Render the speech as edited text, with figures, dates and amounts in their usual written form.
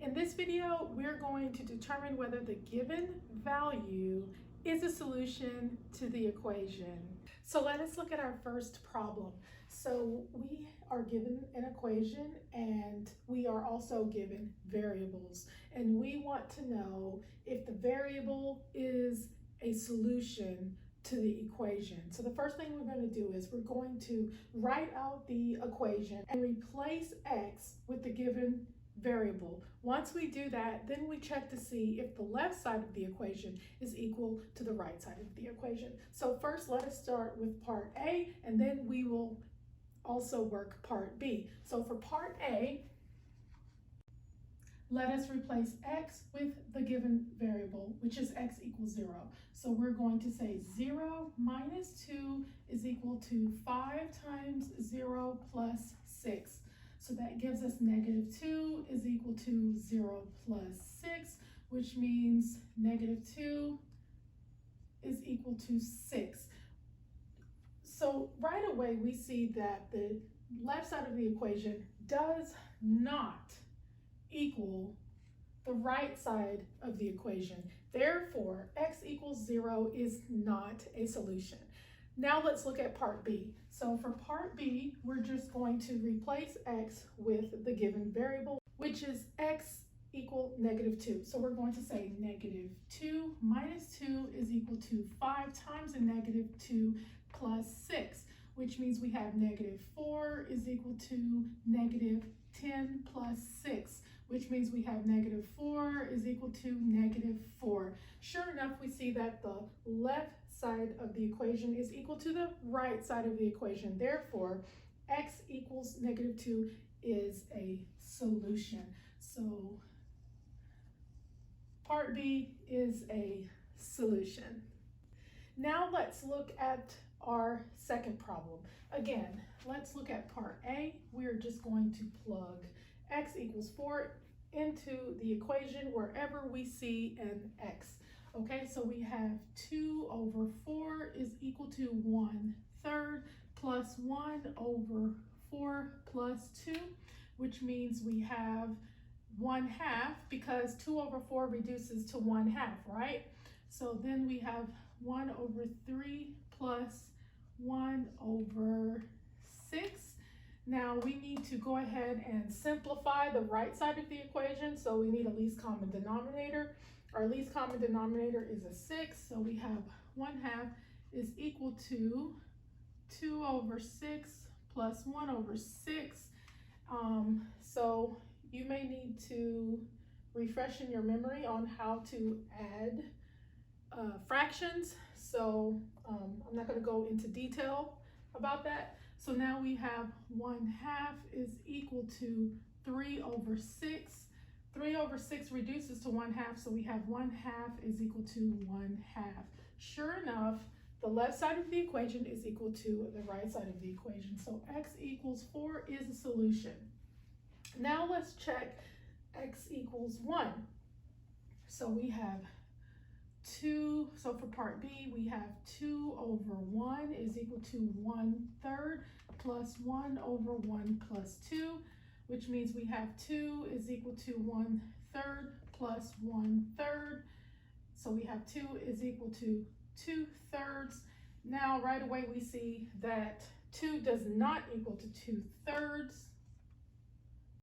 In this video, we're going to determine whether the given value is a solution to the equation. So let us look at our first problem. So we are given an equation and we are also given variables. And we want to know if the variable is a solution to the equation. So the first thing we're going to do is we're going to write out the equation and replace x with the given variable. Once we do that, then we check to see if the left side of the equation is equal to the right side of the equation. So first, let us start with part A, and then we will also work part B. So for part A, let us replace x with the given variable, which is x equals 0. So we're going to say 0 minus 2 is equal to 5 times 0 plus 6. So that gives us negative 2 is equal to 0 plus 6, which means negative 2 is equal to 6. So right away we see that the left side of the equation does not equal the right side of the equation. Therefore, x equals 0 is not a solution. Now let's look at part B. So for part B, we're just going to replace x with the given variable, which is x equal negative 2. So we're going to say negative 2 minus 2 is equal to 5 times a negative 2 plus 6, which means we have negative 4 is equal to negative 10 plus 6, which means we have negative 4 is equal to negative 4. Sure enough, we see that the left side of the equation is equal to the right side of the equation. Therefore, x equals negative 2 is a solution. So part B is a solution. Now let's look at our second problem. Again, let's look at part A. We're just going to plug x equals 4 into the equation wherever we see an x. Okay, so we have 2 over 4 is equal to 1/3 plus 1 over 4 plus 2, which means we have 1/2 because 2 over 4 reduces to 1/2, right? So then we have 1 over 3 plus 1 over 6. Now we need to go ahead and simplify the right side of the equation. So we need a least common denominator. Our least common denominator is a 6. So we have 1/2 is equal to 2 over 6 plus 1 over 6. So you may need to refresh in your memory on how to add fractions. So I'm not going to go into detail about that. So now we have 1/2 is equal to 3 over 6. 3 over 6 reduces to 1/2, so we have 1/2 is equal to 1/2. Sure enough, the left side of the equation is equal to the right side of the equation. So x equals 4 is a solution. Now let's check x equals 1. So we have 2, so for part B, we have 2 over 1 is equal to 1/3 plus 1 over 1 plus 2, which means we have 2 is equal to 1/3 plus 1/3. So we have 2 is equal to 2/3. Now right away we see that 2 does not equal to 2/3.